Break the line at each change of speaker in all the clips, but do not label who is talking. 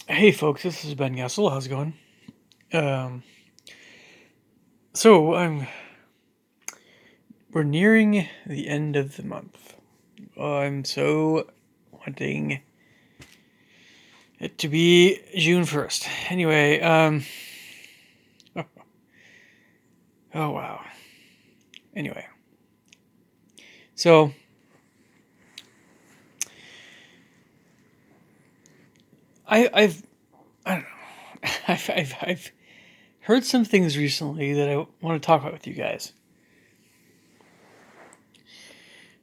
Hey folks, this is Ben Gessel. How's it going? Um, so I'm we're nearing the end of the month. I'm so wanting it to be June 1st. Anyway, oh wow. Anyway, so I've I don't know. I've heard some things recently that I want to talk about with you guys.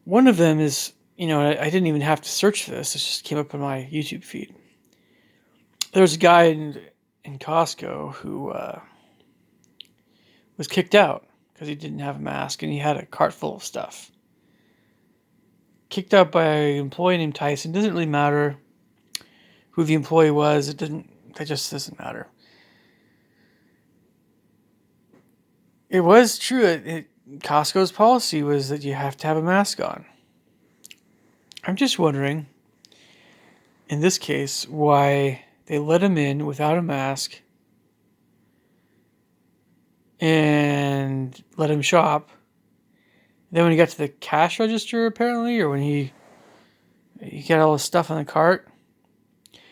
One of them is, I didn't even have to search for this. It just came up on my YouTube feed. There's a guy in Costco who was kicked out because he didn't have a mask and he had a cart full of stuff. Kicked out by an employee named Tyson. Doesn't really matter who the employee was. That just doesn't matter. It was true. Costco's policy was that you have to have a mask on. I'm just wondering, in this case, why they let him in without a mask and let him shop. Then when he got to the cash register, apparently, or when he got all his stuff on the cart,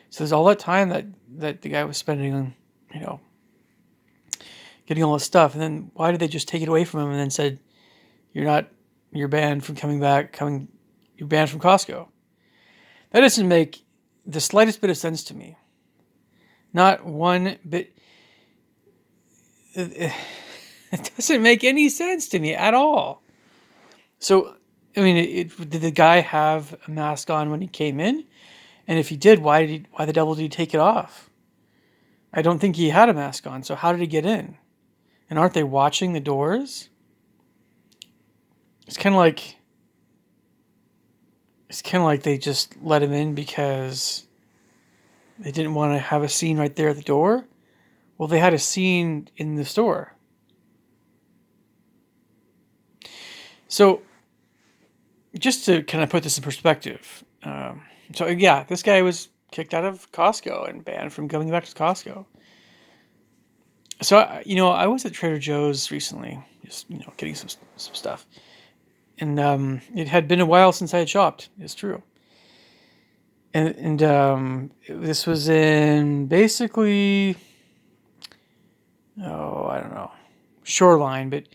so there's all that time that the guy was spending on, getting all his stuff, and then why did they just take it away from him and then said, you're banned from you're banned from Costco? That doesn't make the slightest bit of sense to me. Not one bit. It doesn't make any sense to me at all. So, I mean, did the guy have a mask on when he came in? And if he did, why the devil did he take it off? I don't think he had a mask on, so how did he get in? And aren't they watching the doors? It's kind of like they just let him in because they didn't want to have a scene right there at the door. Well, they had a scene in the store. So, just to kind of put this in perspective, this guy was kicked out of Costco and banned from going back to Costco. So, I was at Trader Joe's recently, just, getting some stuff. And it had been a while since I had shopped. It's true. And this was in basically, I don't know, Shoreline, but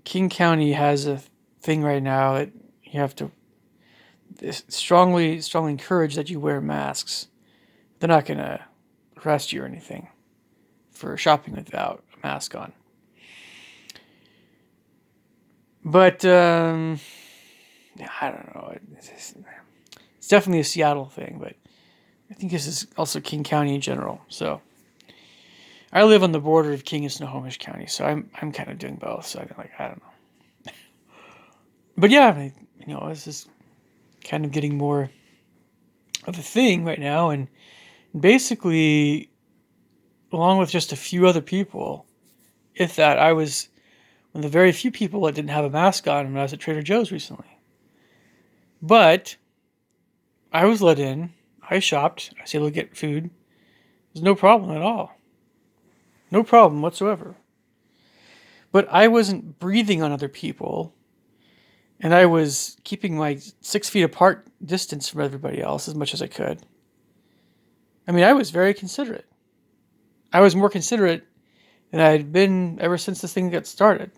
King County has a thing right now that you have to strongly encourage that you wear masks. They're not going to arrest you or anything for shopping without a mask on. But I don't know. It's definitely a Seattle thing, but I think this is also King County in general. So I live on the border of King and Snohomish County, so I'm kind of doing both. So I don't know. But yeah, this is kind of getting more of a thing right now, and basically, along with just a few other people, if that, I was one of the very few people that didn't have a mask on when I was at Trader Joe's recently. But I was let in. I shopped. I was able to get food. There's no problem at all. No problem whatsoever. But I wasn't breathing on other people, and I was keeping my 6 feet apart distance from everybody else as much as I could. I mean, I was very considerate. I was more considerate than I had been ever since this thing got started.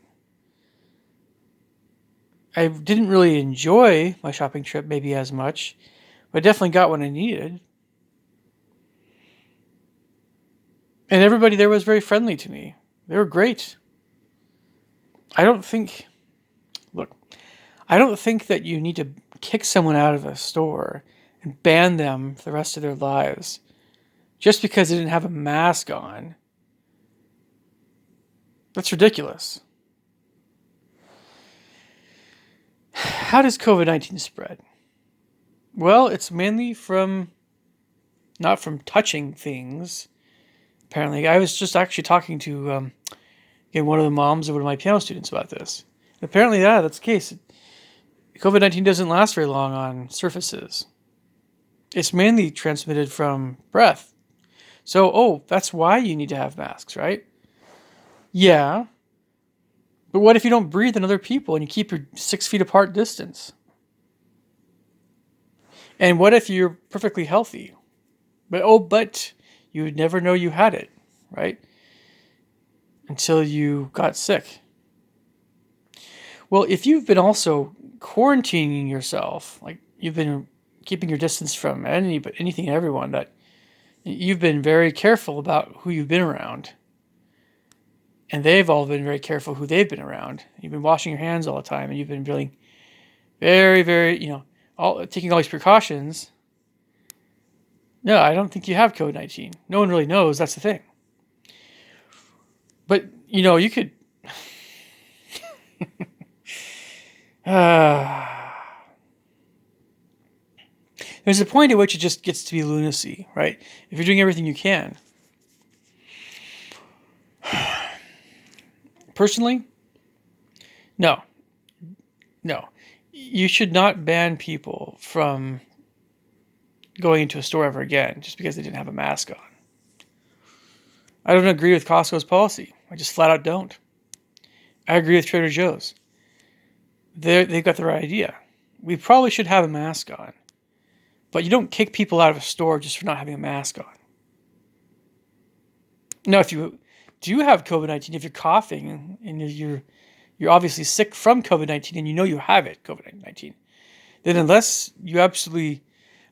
I didn't really enjoy my shopping trip maybe as much, but I definitely got what I needed. And everybody there was very friendly to me. They were great. I don't think that you need to kick someone out of a store and ban them for the rest of their lives just because they didn't have a mask on. That's ridiculous. How does COVID-19 spread? Well, it's mainly not from touching things. Apparently, I was just actually talking to one of the moms of one of my piano students about this. Apparently, that's the case. COVID-19 doesn't last very long on surfaces. It's mainly transmitted from breath. So, that's why you need to have masks, right? Yeah. But what if you don't breathe in other people and you keep your 6 feet apart distance? And what if you're perfectly healthy? But you would never know you had it, right? Until you got sick. Well, if you've been also quarantining yourself, like you've been keeping your distance from anything and everyone, that you've been very careful about who you've been around, and they've all been very careful who they've been around. You've been washing your hands all the time, and you've been feeling very, very, all taking all these precautions. No, I don't think you have COVID-19. No one really knows. That's the thing. But you could. There's a point at which it just gets to be lunacy, right? If you're doing everything you can. Personally, no. You should not ban people from going into a store ever again just because they didn't have a mask on. I don't agree with Costco's policy. I just flat out don't. I agree with Trader Joe's. They've got the right idea. We probably should have a mask on. But you don't kick people out of a store just for not having a mask on. Now, if you do have COVID-19, if you're coughing and you're obviously sick from COVID-19 and you have it, COVID-19, then unless you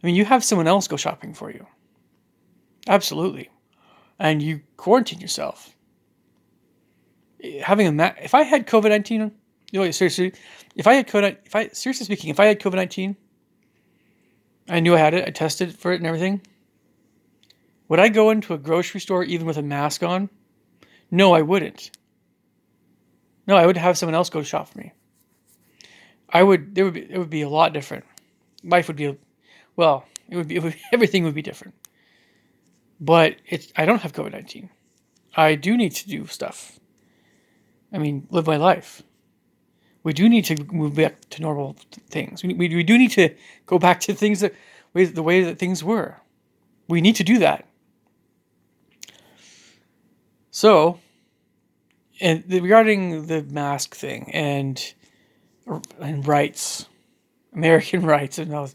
you have someone else go shopping for you. Absolutely. And you quarantine yourself. If I had COVID-19, seriously, seriously speaking, if I had COVID-19, I knew I had it, I tested for it and everything, would I go into a grocery store even with a mask on? No, I wouldn't. No, I would have someone else go shop for me. It would be a lot different. Life would be, everything would be different. But I don't have COVID-19. I do need to do stuff. Live my life. We do need to move back to normal things. We do need to go back to things the way that things were. We need to do that. So, regarding the mask thing and rights, American rights, and all,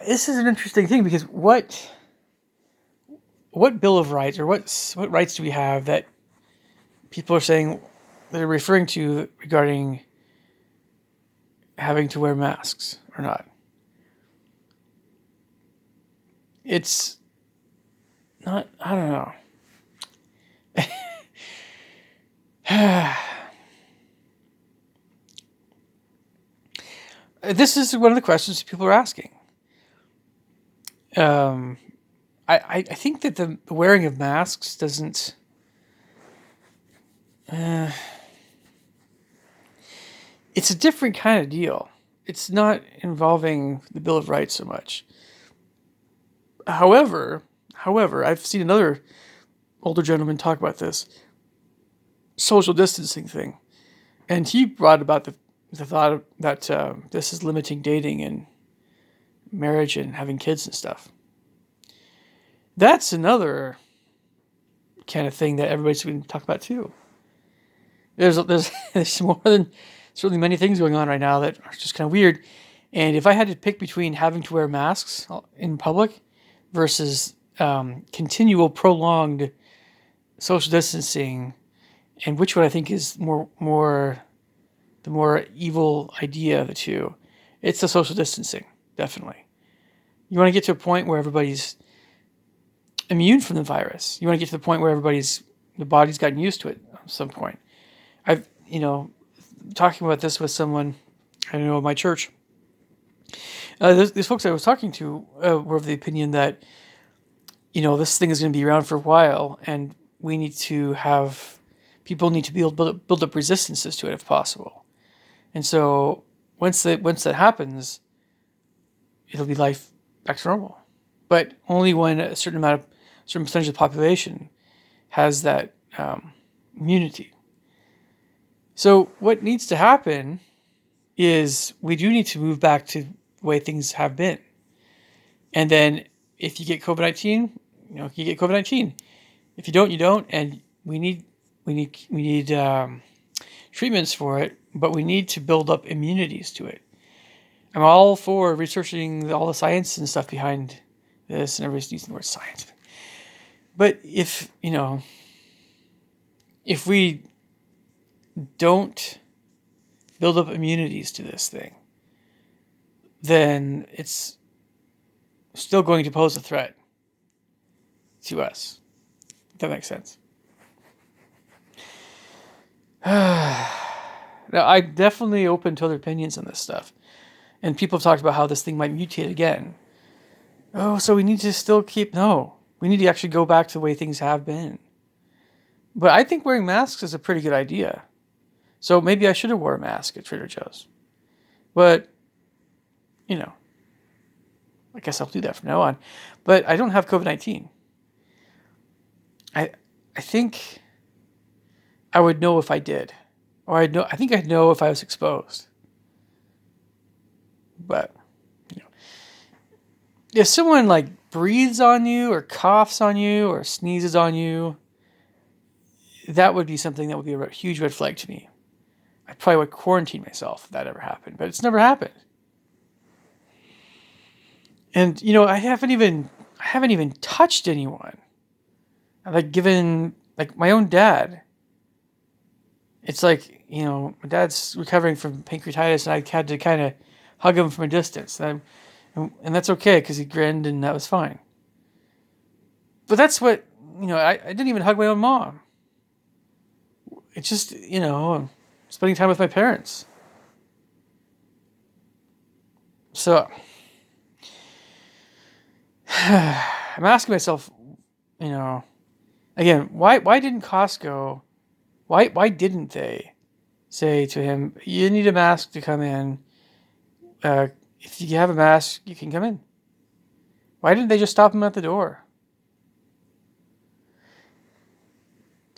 this is an interesting thing because what Bill of Rights or what rights do we have that people are saying they're referring to regarding having to wear masks or not? It's not, I don't know. This is one of the questions people are asking. I think that the wearing of masks doesn't. It's a different kind of deal. It's not involving the Bill of Rights so much. However, I've seen another older gentleman talk about this social distancing thing, and he brought about the thought that this is limiting dating and marriage and having kids and stuff. That's another kind of thing that everybody's going to talk about too. There's more than certainly many things going on right now that are just kind of weird. And if I had to pick between having to wear masks in public versus continual prolonged social distancing, and which one I think is the more evil idea of the two, it's the social distancing, definitely. You want to get to a point where everybody's immune from the virus. You want to get to the point where the body's gotten used to it at some point. I've, talking about this with someone I know at my church. These folks I was talking to were of the opinion that, this thing is going to be around for a while, and we need to people need to be able to build up resistances to it if possible. And so once that happens, it'll be life back to normal. But only when a certain percentage of the population has that immunity. So what needs to happen is we do need to move back to the way things have been. And then if you get COVID-19, you get COVID-19. If you don't, you don't. And we need treatments for it, but we need to build up immunities to it. I'm all for researching all the science and stuff behind this, and everybody's using the word science. But if we don't build up immunities to this thing, then it's still going to pose a threat to us. If that makes sense. Now, I'm definitely open to other opinions on this stuff. And people have talked about how this thing might mutate again. Oh, so we need to still no. We need to actually go back to the way things have been. But I think wearing masks is a pretty good idea. So maybe I should have worn a mask at Trader Joe's. But, I guess I'll do that from now on. But I don't have COVID-19. I think I would know if I did. Or I think I'd know if I was exposed. But, if someone breathes on you or coughs on you or sneezes on you, that would be something that would be a huge red flag to me. I probably would quarantine myself if that ever happened, but it's never happened. And I haven't even touched anyone. Given my own dad. It's my dad's recovering from pancreatitis, and I had to kind of hug him from a distance, and that's okay because he grinned and that was fine. But that's what I didn't even hug my own mom. It's just spending time with my parents. So I'm asking myself, again, why didn't Costco? Why didn't they say to him, you need a mask to come in? If you have a mask, you can come in. Why didn't they just stop him at the door?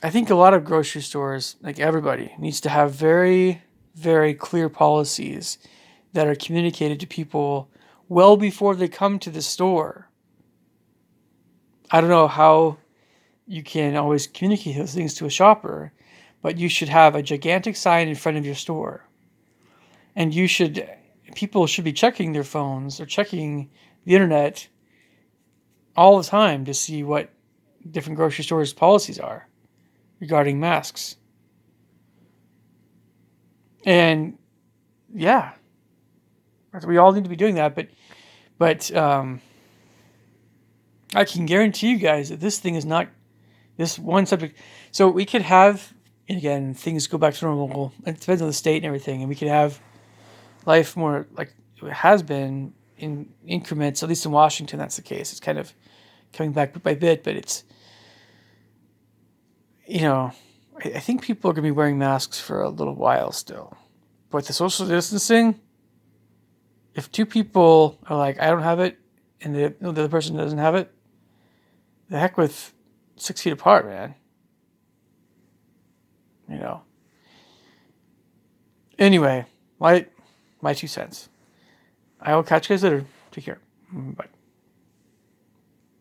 I think a lot of grocery stores, like everybody, needs to have very, very clear policies that are communicated to people well before they come to the store. I don't know how you can always communicate those things to a shopper, but you should have a gigantic sign in front of your store. And people should be checking their phones or checking the internet all the time to see what different grocery stores' policies are regarding masks. And yeah, we all need to be doing that, but I can guarantee you guys that this thing is not this one subject. So we could have, and again, things go back to normal. It depends on the state and everything, and we could have life more like it has been in increments. At least in Washington, that's the case. It's kind of coming back bit by bit, but it's I think people are going to be wearing masks for a little while still. But the social distancing, if two people are like, I don't have it, and the other person doesn't have it, the heck with 6 feet apart, man. Anyway, my 2 cents. I will catch you guys later. Take care. Bye.